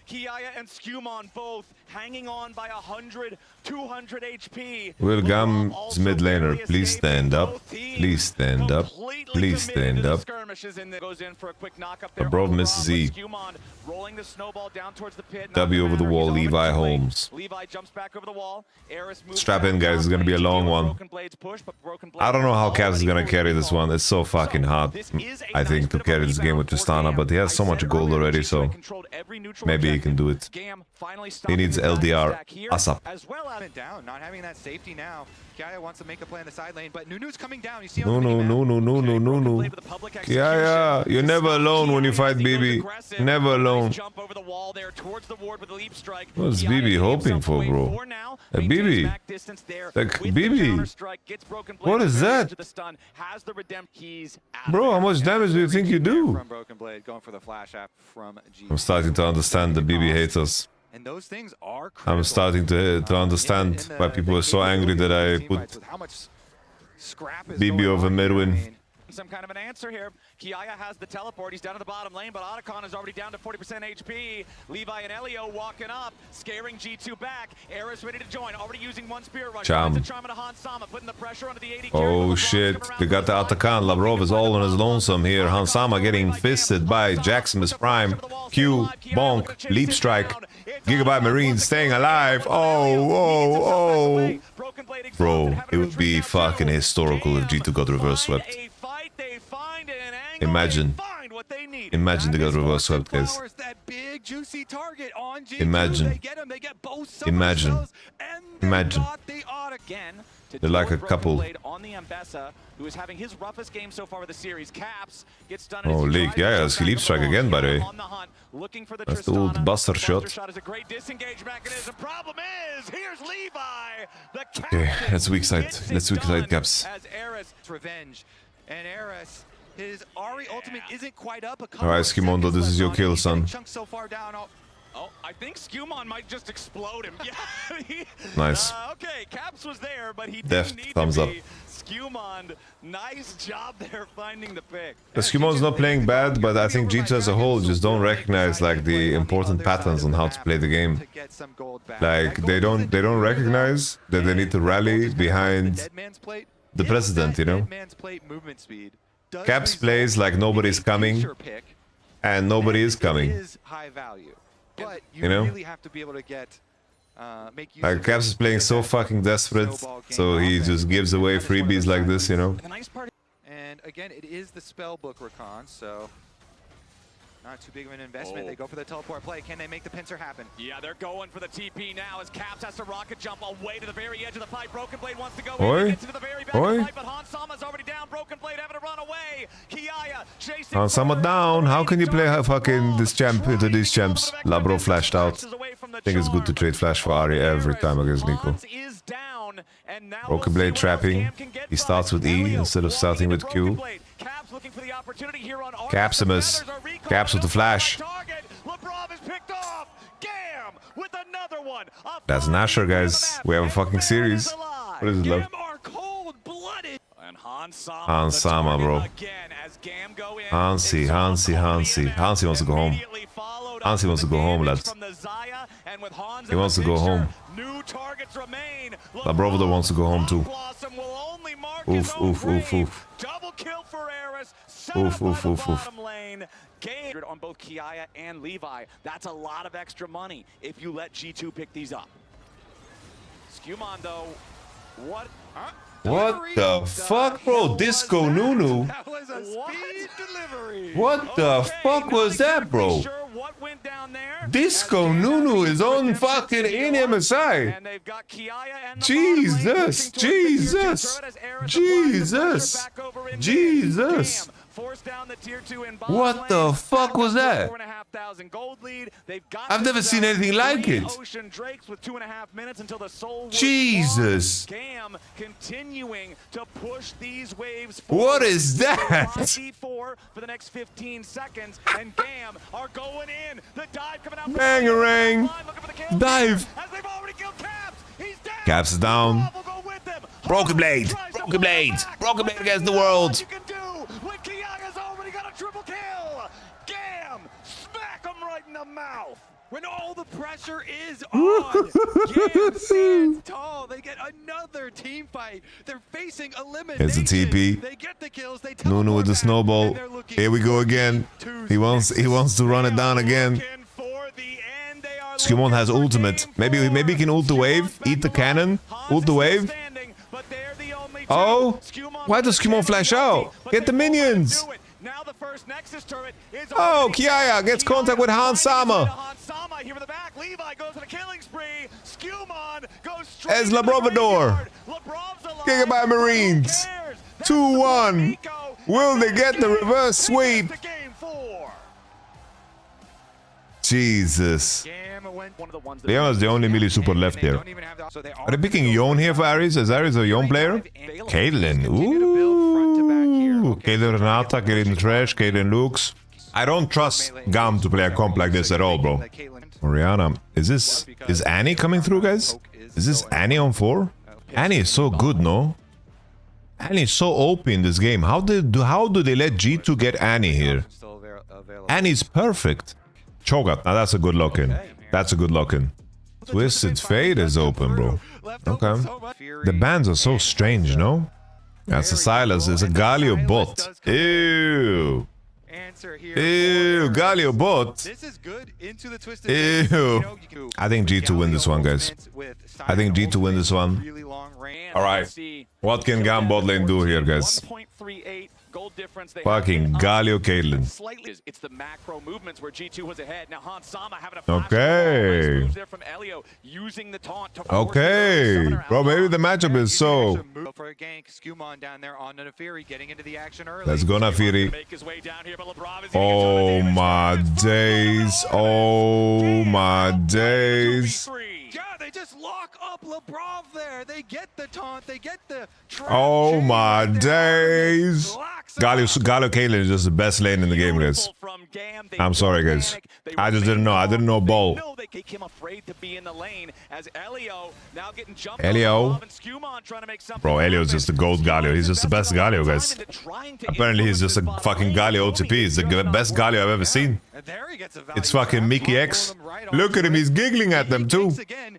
Kiaya and Skumon both hanging on by 100, 200 HP. Will GAM's mid laner please stand up? Please stand up. Please stand up. The bro misses E. W over the wall, Levi Holmes. Strap in, guys. It's gonna be a long one. I don't know how Caps is gonna carry this one. It's so fucking hard, I think, to carry this game with Tristana, but he has so much gold already, so maybe he can do it. He needs LDR ASAP. Not having that safety now. Kiaya wants to make a play in the side lane, but Nunu's coming down. You see No. Kiaya, you're never alone when you fight BB. Never alone. What's BB hoping for, bro? BB. Like, BB. What is that? Bro, how much damage do you think you do? I'm starting to understand the BB haters. And those things are I'm starting to understand why people are so angry that I put BB over Medwin. Some kind of an answer here. Kiaya has the teleport. He's down to the bottom lane, but YamatoCannon is already down to 40% HP. Levi and Elio walking up, scaring G2 back. Eris ready to join, already using one Spirit Rush. Putting the pressure onto the 80. Oh shit, they got the YamatoCannon. Lavrov is all on his lonesome here. Hansama getting fisted by Jaximus Prime. Q, Bonk, Leap Strike. Gigabyte Marine staying alive. Oh. Bro, it would be fucking historical if G2 got reverse swept. Imagine. what they need. Imagine they got reverse swept, guys. That big juicy target on G2. Imagine. They get him, they get both Imagine. and they Imagine. got the auto Again, to They're like a Broken couple. Blade on the Ambessa, who is having his roughest game so far of the series. Caps gets done. Oh, leak. Yeah, he leap strike again, by the way. That's the old buster shot. Is a great disengage mechanism. Problem is, here's Levi. The Okay, let's weak side. Let's weak side Caps. As Eris revenge, and Eris, his Ari ultimate isn't quite up. Alright, Skimondo, this is your kill, son. So far down. Oh, I think Skewmon might just explode him. Yeah. Nice. Okay, Caps was there, but he Deft didn't need thumbs to up. be. Skewmon, nice job there finding the pick. Skimon's not playing bad, but I think G2 as a whole just don't recognize like the important patterns on how to play the game. Like they don't recognize that they need to rally behind the president, you know? Caps plays like nobody's coming, and nobody is coming. But you know? really have to be able to get Like Caps is playing so fucking desperate, so he just gives away freebies like this, you know? And again, it is the spellbook Rakan, so not too big of an investment. They go for the teleport play. Can they make the pincer happen? Yeah, they're going for the TP now as Caps has to rocket jump away to the very edge of the fight. Broken Blade wants to go in, gets into the very back of the fight, but Hansama's already down. Broken Blade having to run away. Kiaya chasing Hansama down. How can you play fucking this champ into these champs? Labro flashed out. I think it's good to trade flash for Ari every time against Nico. Broken Blade trapping. He starts with E instead of starting with Q. Capsimus. Caps with the flash. That's an Asher, guys. We have a fucking series. What is it, love? Hansama, bro. Hansi. Hansi wants to go home. Hansi wants to go home, lads. He wants to go home. Labrovoda wants to go home too. Oof, oof, oof, oof. Double kill for Eris. Oof, oof, oof, oof. On both Kiaya and Levi. That's a lot of extra money if you let G2 pick these up. Skewmon though, what? What the fuck, bro? Disco Nunu? That was a speed delivery. What the fuck was that, bro? What went down there? Disco Nunu is on fucking in MSI. And they've got Kiaya and the Jesus, Jesus, Jesus, Jesus. What the fuck was that? I've never seen anything like it. Jesus. GAM continuing to push these waves What is that? for the next 15 seconds, and GAM are going in. The dive coming out. Bangarang. Dive. As they've already killed Caps. He's down. Caps is down. Broken Blade. Broken Blade. Broken Blade against the world. You can do when Kiya's already got a triple kill. GAM, smack him right in the mouth. When all the pressure is on, GAM stands tall. They get another team fight. They're facing elimination. Here's the TP. They get the kills. They Nunu with the snowball. Here we go again. He wants to run it down again. Skewmon has ultimate. Maybe he can ult the wave, eat the cannon, ult the wave. Oh, why does Skewmon flash out? Get the minions. Oh, Kiaya gets contact with Hansama. As Labrovador. Gigabyte Marines. 2-1. Will they get the reverse sweep? Jesus. Leon is the only melee support left here. Are they picking Yone here for Ares? Is Ares a Yone player? Caitlyn. Ooh. Caitlyn Renata, Caitlyn Trash, Caitlyn Lux. I don't trust GAM to play a comp like this at all, bro. Oriana. Is Annie coming through, guys? Is this Annie on 4? Annie is so good, no? Annie is so OP in this game. How do they let G2 get Annie here? Annie's perfect. Cho'Gath. Now that's a good lock-in. That's a good lock-in. Twisted Fate is open, bro. Okay. The bans are so strange, no? That's a Silas. It's a Galio bot. Ew. Ew, Galio bot. Ew. I think G2 win this one, guys. I think G2 win this one. Alright. What can GAM bot lane do here, guys? gold difference. They Fucking YamatoCannon. Slightly, it's the macro movements where G2 was ahead. Now Hansama having a flash Okay. moves there from Elio, using the taunt to force Okay. the Bro, maybe the matchup is so. For a gank, Skumon down there on Nafiri, getting into the action early. Let's go, Nafiri. Make his way down here, but LeBron is Oh my days. Oh my days. Yeah, they just lock up LeBron there. They get the taunt, they get the trap Oh chain my right there. days. Locks it up. YamatoCannon is just the best lane in the game, guys. From GAM, they I'm sorry, don't guys. panic. They I just remain didn't know. I didn't know calm. ball. They know they became afraid to be in the lane as Elio now getting jumped. Elio. And Skumon trying to make something Bro, Elio's happen. just the gold Galio. He's just the best Galio, guys. Apparently, he's just a fucking Galio OTP. He's the best Galio I've ever seen. And there he gets a It's value fucking trap. Mickey Taunt X. pulling him right Look onto at him. it. He's giggling at them, He too. kicks again.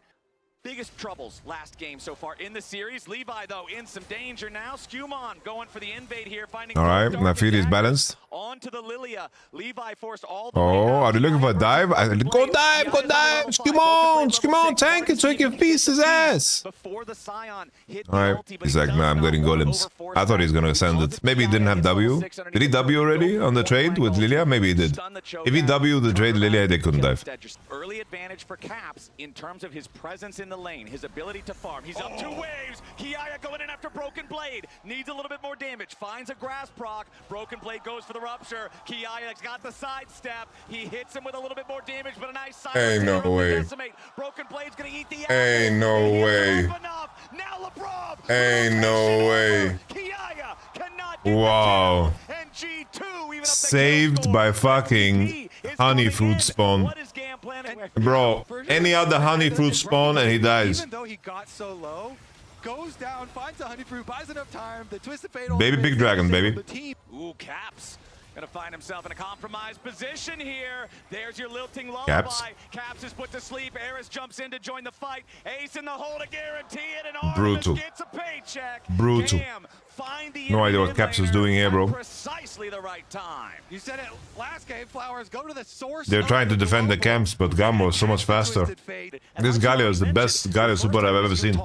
Biggest troubles last game so far in the series. Levi, though, in some danger now. Skumon going for the invade here, finding. All right, Nafiri is balanced. On to the Lilia. Levi forced all the Oh, way down. are they looking for a dive? Go dive, go dive. Skumon, tank it so he can feast his ass. Before the Scion hit All right, he's like, nah, I'm getting golems. I thought he was gonna send it. Maybe he didn't have W. Did he W already on the trade with Lilia? Maybe he did. If he W the trade Lilia, they couldn't dive. Early advantage for Caps in terms of his presence in the lane, his ability to farm. He's up 2 waves. Kiaya going in after Broken Blade. Needs a little bit more damage. Finds a grass proc. Broken Blade goes for the rupture. Kiaya's got the sidestep. He hits him with a little bit more damage, but a nice side. Ain't no way. Decimate. Broken Blade's gonna eat the Ain't no way. Now LeBron. Ain't no way. Kiaya cannot get Wow. the kill. And G2 even up the Saved kill by score. fucking He is honey going fruit in. spawn. What is GAM planning? Bro, any other honey fruit spawn and he dies. Even though he got so low, goes down, finds a honey fruit, buys enough time. The Twisted Fate. Baby Big Dragon, baby. The team. Ooh, Caps. Gonna find himself in a compromised position here. There's your lilting lullaby. Caps. Caps is put to sleep. Eris jumps in to join the fight. Ace in the hole to guarantee it, and Brutal. Artemis gets a paycheck. Brutal. GAM, find the No idea what mid Caps was laner doing here, bro. at precisely the right time. You said it last game, Flowers. Go to the source. They're of trying to defend the global. camps, but Gamma was so much faster. Twisted Fate. This Galio is the best Galio support I've ever seen.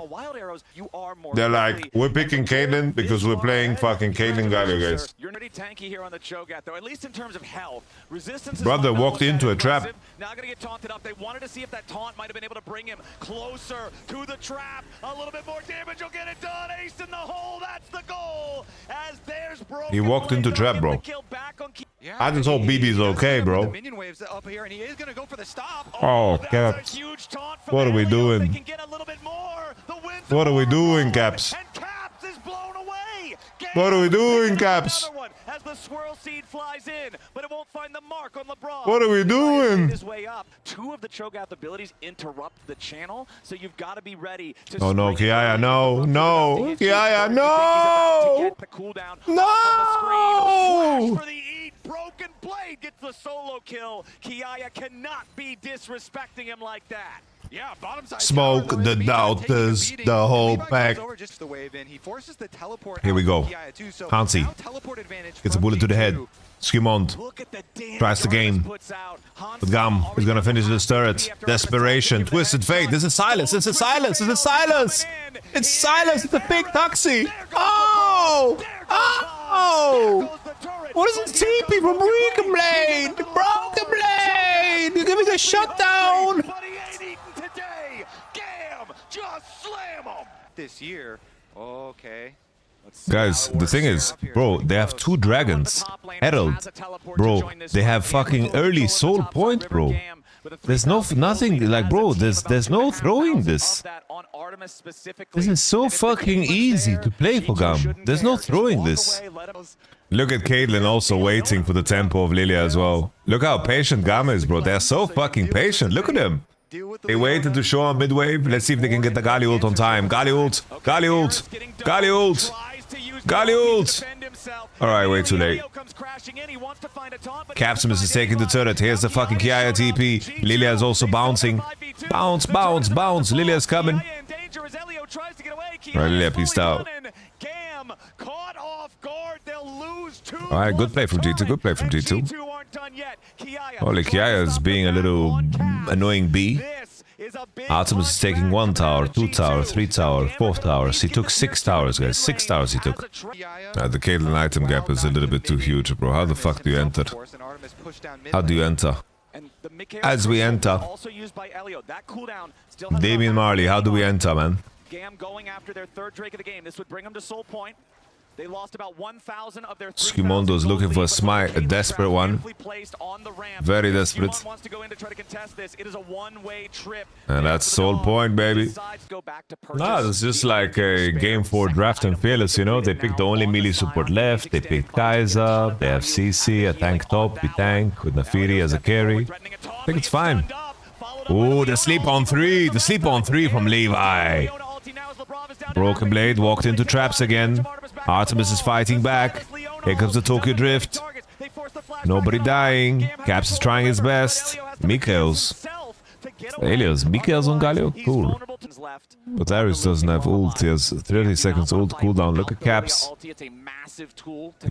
They're like, we're picking Caitlyn because we're playing fucking Caitlyn Galio, guys. You're pretty tanky here on the Cho'Gath, though, at least in terms of health. Resistance is Brother not walked that into a trap. impressive. Now gonna get taunted up. They wanted to see if that taunt might have been able to bring him closer to the trap. A little bit more damage will get it done. Ace in the hole, that's the goal. As there's Broken He walked Blade into gonna trap, get bro. the kill back on Yeah, I just hope BB's he does okay, have bro. the minion waves up here, and he is gonna go for the stop. Oh, that's Caps. a huge taunt from What are we Elio. They doing? can get a little bit more. The wind's What are we on. doing, Caps? And Caps is blown away. What are we doing, Picking up Caps? another one as the swirl seed flies in, but it won't find the mark on LeBron. What are we doing? His way up. 2 of the Cho'Gath abilities interrupt the channel, so you've got to be ready to. Oh, no, spring it Kiaya, early. no, The no, Buff's about to hit you. Kiaya, You think he's about to no. get the cooldown No. off on the screen. Flash for the eat. Broken Blade gets the solo kill. Kiaya cannot be disrespecting him like that. Yeah, bottom side. Smoke tower, the Levi doubters, taking a beating. the whole Levi goes pack. over just the wave in. He forces the teleport Here we out go. from Kiaya too, so Hansi now teleport advantage gets a from bullet to the head. G2. Skimond Look at the damage tries the game. puts out. with Gam. He's gonna finish this turret. Desperation, Twisted Fate. This is silence. This is silence. This is silence. It's silence. It's a fake taxi. Oh! Oh! What is this TP from Broken Blade? Broken Blade! You're giving a shutdown! But he ain't eating today. GAM just slam him. This year. Okay. Guys, the thing is, bro, they have 2 dragons. Herald. Bro, they have fucking early soul point, bro. There's nothing, like, bro, there's no throwing this. This is so fucking easy to play for Gam. There's no throwing this. Look at Caitlyn also waiting for the tempo of Lilia as well. Look how patient Gam is, bro. They're so fucking patient. Look at them. They waited to show on mid-wave. Let's see if they can get the Gali ult on time. Gali ult. Gali ult. Gali ult. Gali ult. Alright, way too late. Capsimus is taking the turret. Here's the fucking Kiaya TP. Lilia is also bouncing. Bounce, bounce, bounce. Lilia's coming. Right, Lilia pieced out. Alright, good play from G2. Good play from G2. Holy, Kiaya is being a little annoying bee. Artemis is taking 1 tower, 2 tower, 3 tower, 4 towers. He took 6 towers, guys. 6 towers he took. The Caitlyn item gap is a little bit too huge, bro. How the fuck do you enter? How do you enter? As we enter. Damian Marley, how do we enter, man? GAM going after their 3rd Drake of the game. This would bring them to Soul Point. They lost about 1,000 of their Skimondo is looking for a smite, a desperate one. Very desperate. And that's Soul Point, baby. Nah, it's just like a game for Draft and Fearless, you know? They picked the only melee support left. They picked Kai'Sa. They have CC, a tank top, we tank, with Nafiri as a carry. I think it's fine. Ooh, the sleep on 3. The sleep on 3 from Levi. Broken Blade walked into traps again. Artemis is fighting back. Here comes the Tokyo Drift. Nobody dying. Caps is trying his best. Mikael's. Alias, Mikael's on Galio? Cool. But Ares doesn't have ult. He has 30 seconds ult cooldown. Look at Caps. He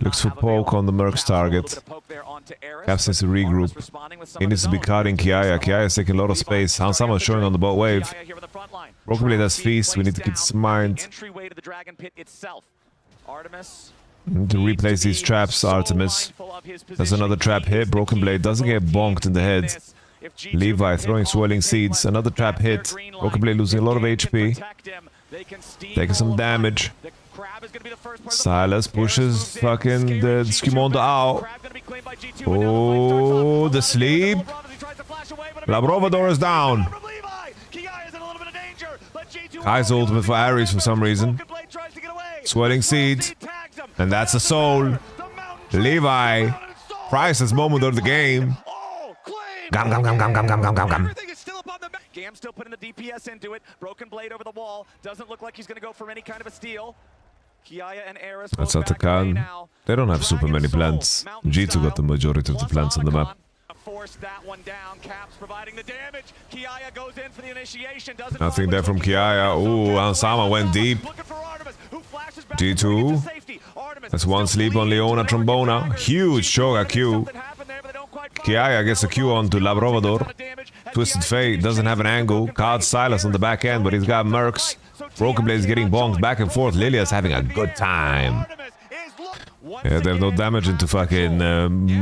looks for poke on the Merc's target. Caps needs to regroup. He needs to be cutting Kiaya. Kiaya is taking a lot of space. Hansama is showing on the bot wave. Broken Blade has Feast. We need to keep this in mind. Need to replace these traps, Artemis. There's another trap hit. Broken Blade doesn't get bonked in the head. Levi throwing Swirling Seeds. Another trap hit. Broken Blade losing a lot of HP. Taking some damage. Silas pushes fucking the Skimondo out. Oh, the sleep. Labrovador is down. Kai's ultimate for Ares for some reason. Swirling Seeds. And that's a soul. Levi. Priceless moment of the game. Gam, gam, gam, gam, gam, gam, gam, gam, gam. GAM still putting the DPS into it. Broken Blade over the wall. Doesn't look like he's going to go for any kind of a steal. Kiaya and Eris. That's YamtaoCannon. They don't have super many plants. G2 got the majority of the plants on the map. That one down. Caps providing the damage. Kiaya goes in for the initiation. Nothing there from Kiaya. Ooh, Ansama went deep. G2. That's one sleep on Leona Trombona. Huge Shoga Q. Kiaya gets a Q onto Labrovador. Twisted Fate doesn't have an angle. Card Silas on the back end, but he's got Mercs. Broken Blade is getting bonked back and forth. Lilia's having a good time. Yeah, they have no damage into fucking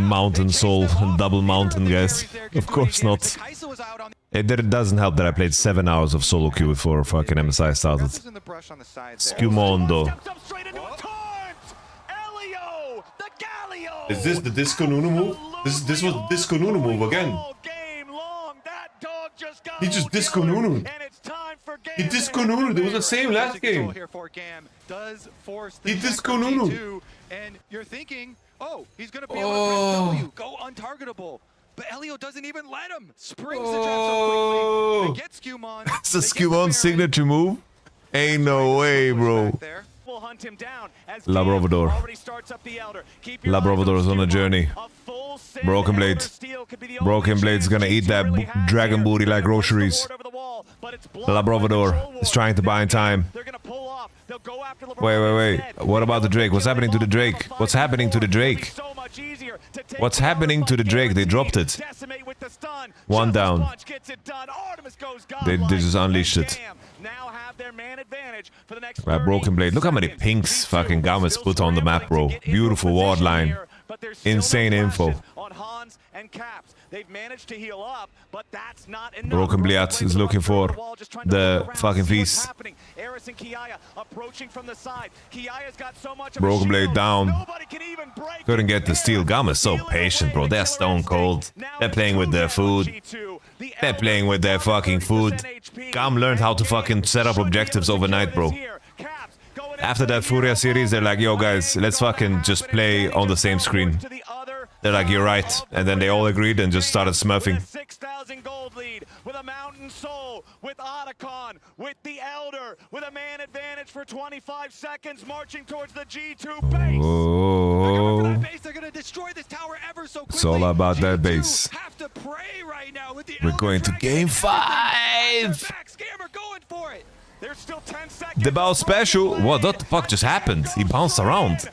Mountain Soul, double mountain, guys. Of course not. It doesn't help that I played 7 hours of solo queue before fucking MSI started. Skimondo. Is this the Disco Nunu move? This was Disco Nunu move again. He just Disco Nunu. He Disco Nunu. It was the same last game. He Disco Nunu. And you're thinking, oh, he's gonna be able to press W, go untargetable. But Elio doesn't even let him. Springs the trap so quickly. They get Skewmon. That's a Skewmon signature move. Ain't no way, bro. Labrovador. Labrovador is on a journey. Broken Blade. Broken Blade's gonna eat that dragon booty like groceries. Labrovador is trying to buy time. Wait. What about the Drake? What's happening to the Drake? What's happening to the Drake? What's happening to the Drake? They dropped it. One down. They just unleashed it. Right, Broken Blade. Look how many pinks fucking GAM has put on the map, bro. Beautiful ward line. Insane info. They've managed to heal up, but that's not enough. Broken Blade is looking for the fucking feast. Broken Blade down. Couldn't get the steal. GAM is so patient, bro. They're stone cold. They're playing with their food. They're playing with their fucking food. GAM learned how to fucking set up objectives overnight, bro. After that Furia series, they're like, yo guys, let's fucking just play on the same screen. They're like, you're right. And then they all agreed and just started smurfing. 6,000 gold lead with a Mountain Soul, with Otacon, with the Elder, with a man advantage for 25 seconds, marching towards the G2 base. Oh. They're gonna destroy this tower ever so quickly. It's all about that base. Have to pray right now with the We're going to game 5. Scammer going for it. There's still 10 seconds. The bow special. What the fuck just happened? He bounced around.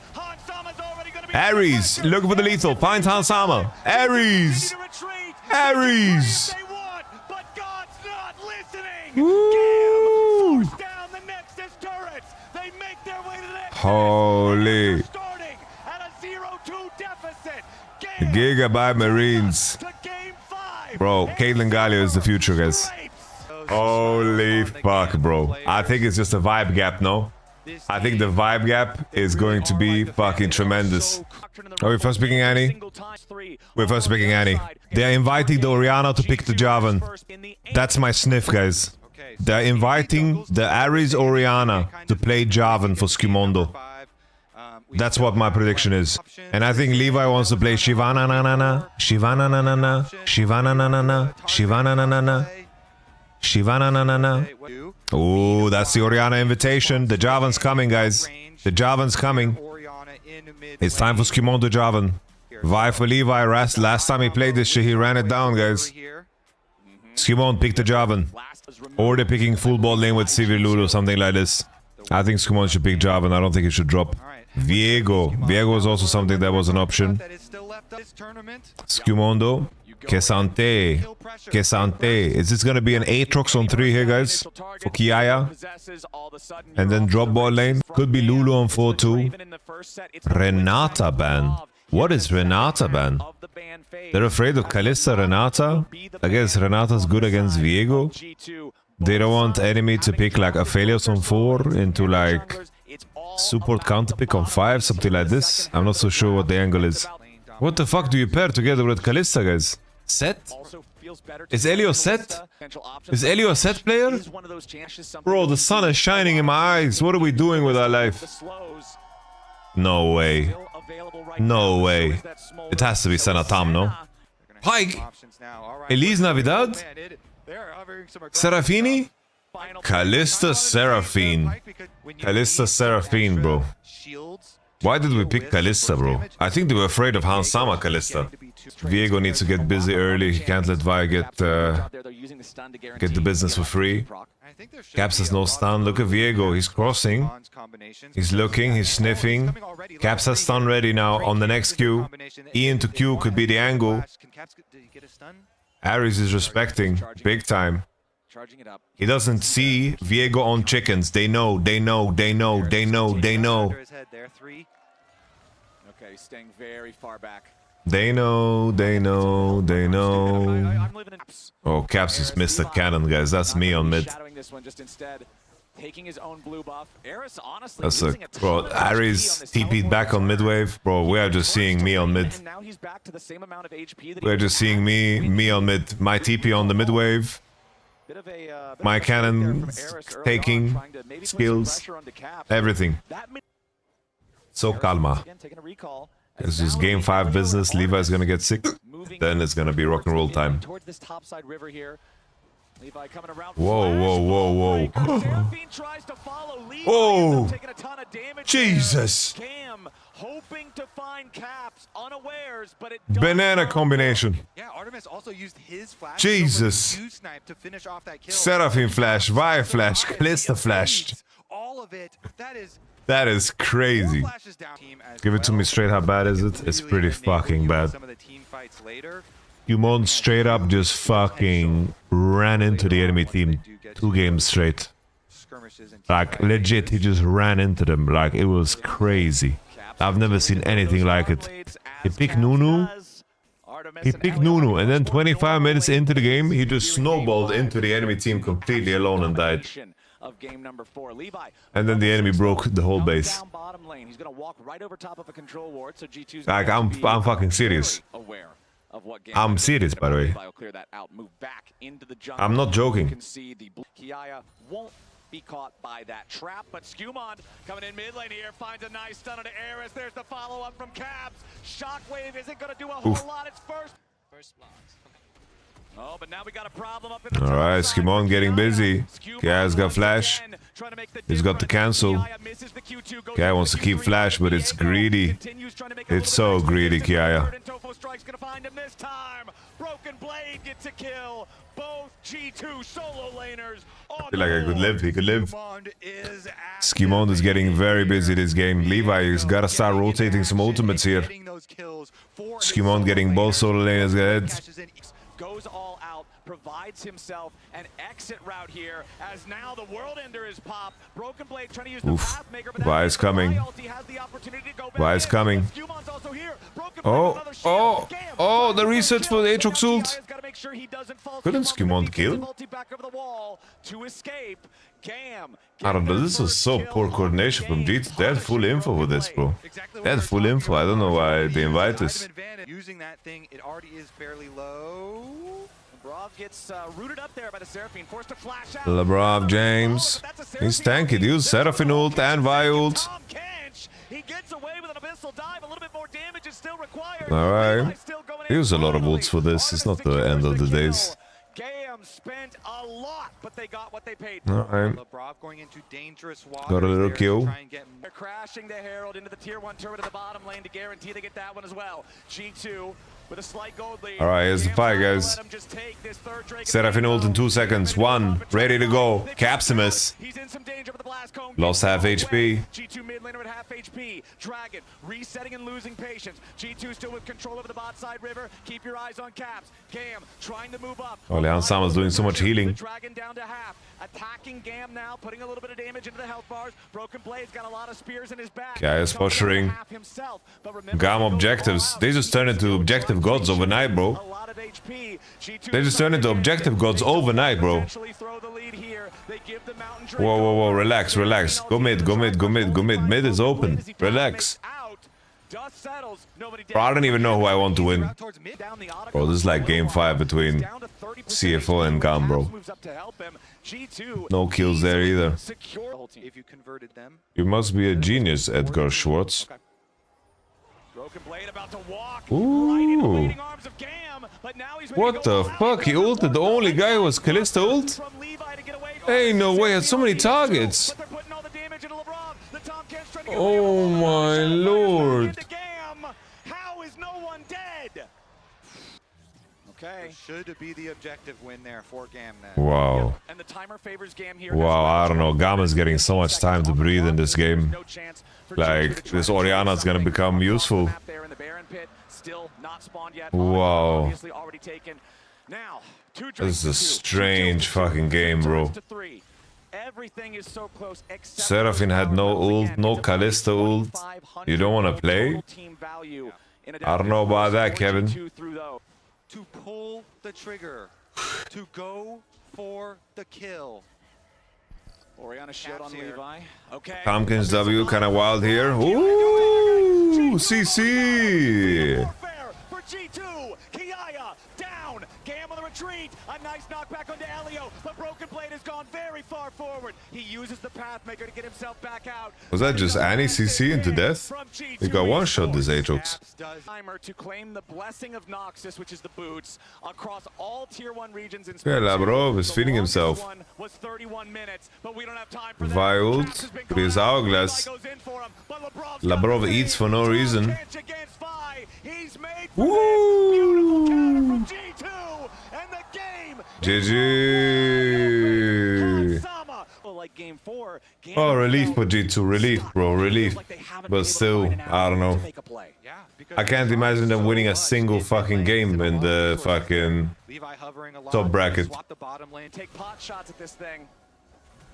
Ares, looking for the lethal. Finds Hansama. Ares. Ares. not listening. Woo! GAM force down the Nexus turrets. They make their way to the next. Holy. Starting at a 0-2 deficit. GAM Gigabyte Marines. to game 5. Bro, Caitlyn Galio is the future, guys. Holy fuck, bro. I think it's just a vibe gap, no? I think the vibe gap is going to be fucking tremendous. Are we first picking Annie? We're first picking Annie. They are inviting the Orianna to pick the Javan. That's my sniff, guys. They're inviting the Ares Orianna to play Javan for Skimondo. That's what my prediction is. And I think Levi wants to play Shivana na na na, Shivana na na na, Shivana na na na, Shivana na na na, Shivana na na na. Oh, that's the Orianna invitation. The Javan's coming, guys. The Javan's coming. It's time for Skimondo Javan. Vi for Levi. Last time he played this shit, he ran it down, guys. Skimon, pick the Javan. Or they're picking full ball lane with Sivir Lulu, something like this. I think Skimon should pick Javan. I don't think he should drop. Viego. Viego is also something that was an option. Skimondo. Kesante. Kesante. Is this gonna be an Aatrox on 3 here, guys? For Kiaya. And then drop ball lane. Could be Lulu on 4-2. Renata ban. What is Renata ban? They're afraid of Kalista Renata? I guess Renata's good against Viego. They don't want enemy to pick like Aphelios on 4 into like support counter pick on 5, something like this. I'm not so sure what the angle is. What the fuck do you pair together with Kalista, guys? Set? Is Elio set? Is Elio a set player? Bro, the sun is shining in my eyes. What are we doing with our life? No way. No way. It has to be Senatam, no? Pike! Elise Navidad? Serafini? Kalista Seraphine. Kalista Seraphine, bro. Why did we pick Kalista, bro? I think they were afraid of Hansama Kalista. Viego needs to get busy early. He can't let Vi get the business for free. Caps has no stun. Look at Viego. He's crossing. He's looking. He's sniffing. Caps has stun ready now on the next Q. E into Q could be the angle. Ares is respecting. Big time. He doesn't see Viego on chickens. They know. They know. They know. They know. They know. Okay, staying very far back. They know, they know, they know. Oh, Caps just missed the cannon, guys. That's me on mid. That's a bro. Ares TP'd back on mid wave, bro. We are just seeing me on mid. We're just seeing me on mid. My TP on the mid wave. My cannon taking skills, everything. So calma. This is game 5 business. Levi's gonna get sick. Then it's gonna be rock and roll time. Whoa, whoa, whoa, whoa. Oh! Jesus! Banana combination. Jesus. Seraphine flash, Vi flash, Kalista flashed. That is crazy. Give it to me straight. How bad is it? It's pretty fucking bad. Humon straight up just fucking ran into the enemy team 2 games straight. Like legit, he just ran into them. Like it was crazy. I've never seen anything like it. He picked Nunu. He picked Nunu, and then 25 minutes into the game, he just snowballed into the enemy team completely alone and died. And then the enemy broke the whole base. Like, I'm fucking serious. I'm serious, by the way. I'm not joking. Be caught by that trap, but Skewmon coming in mid lane here finds a nice stun on Ares. There's the follow-up from Cabs. Shockwave isn't going to do a whole lot. It's first block. Oh, but now we got a problem up in the all right, Skewmon getting busy. Kiaya's got flash. He's got the cancel. Kiaya wants to keep flash, but it's greedy. It's so greedy, Kiaya. Broken Blade gets a kill. Both G2 solo laners. I feel like I could live. He could live. Skewmon is getting very busy this game. Levi's gotta start rotating some ultimates here. Skewmon getting both solo laners ahead. Goes all out, provides himself an exit route here, as now the World Ender is popped. Broken Blade trying to use the Pathmaker, but Vi is coming. Vi is coming. Oh, the reset for the Aatrox ult. Couldn't Skimon kill? I don't know, this was so poor coordination from G2. They had full info for this, bro. They had full info. I don't know why they invite this. Using that thing, it already is fairly low. Labrov gets rooted up there by the Seraphine, forced to flash out. Labrov James. He's tanky, dude. Seraphine ult and Vi ult. He gets away with an abyssal dive. A little bit more damage is still required. Alright. He used a lot of ults for this. It's not the end of the days. GAM spent a lot, but they got what they paid. Alright. Labrov going into dangerous waters. Got a little kill. They're crashing the Herald into the tier 1 turret in the bottom lane to guarantee they get that one as well. G2 with a slight gold lead. Alright, here's the fight, guys. Seraphine ult in 2 seconds. 1, ready to go. Capsimus. He's in some danger with the blast cone. Lost half HP. G2 mid laner at half HP. Dragon resetting and losing patience. G2 still with control over the bot side river. Keep your eyes on Caps. GAM trying to move up. Oh, Leon Sama's doing so much healing. Dragon down to half. Attacking GAM now, putting a little bit of damage into the health bars. Broken Blade's got a lot of spears in his back. Guys pushing. GAM objectives. They just turn into objective gods overnight, bro. They just turn into objective gods overnight, bro. Whoa, whoa, whoa. Relax, relax. Go mid, go mid, go mid, go mid. Mid is open. Relax. Bro, I don't even know who I want to win. Bro, this is like game 5 between CFO and GAM, bro. No kills there either. You must be a genius, Edgar Schwartz. Ooh. What the fuck? He ulted. The only guy who was Kalista ult? Ain't no way, had so many targets. Oh my lord. Should be the objective win there for GAM then. Wow. And the timer favors GAM here. Wow, I don't know. GAM is getting so much time to breathe in this game. Like, this Orianna's gonna become useful. Wow. This is a strange fucking game, bro. Seraphine had no ult, no Kalista ult. You don't wanna play? I don't know about that, Kevin. To pull the trigger, to go for the kill. Orianna shield on Levi. Okay. Tompkins W kind of wild here. Ooh, CC. For G2, Kiaya down. GAM on the retreat. A nice knockback onto Elio, but Broken Blade has gone very far forward. He uses the Pathmaker to get himself back out. Was that just Annie CC into death? He got one shot this Aatrox. Timer to claim the blessing of Noxus, which is the boots, across all tier 1 regions in Yeah, Labrov is feeding himself. Was 31 minutes, but we don't have time for Vi ult, with his hourglass. Labrov eats for no reason. Woo! GG. Oh, relief for G2, relief, bro, relief. But still, I don't know. I can't imagine them winning a single fucking game in the fucking top bracket. Take pot shots at this thing.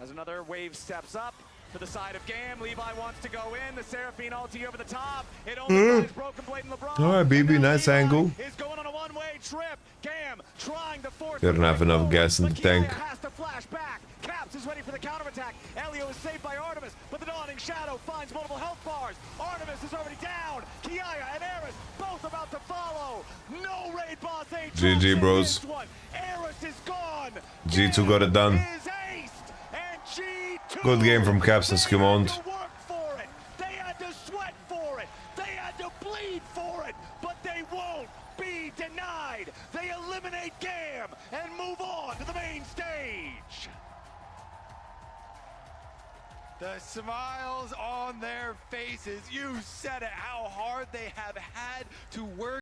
As another wave steps up to the side of GAM, Levi wants to go in. The Seraphine ulti over the top. It only finds Broken Blade and LeBron. All right, BB, nice angle. Is going on a one-way trip. GAM trying to force. Didn't have enough gas in the tank. Has to flash back. Caps is ready for the counterattack. Elio is saved by Artemis, but the Dawning Shadow finds multiple health bars. Artemis is already down. Kiaya and Eris both about to follow. No raid boss. GG, bros. Eris is gone. G2 got it done. Good game from Caps and Skimon. They had to sweat for it. They had to bleed for it, but they won't be denied. They eliminate GAM and move on to the main stage. The smiles on their faces. You said it, how hard they have had to work.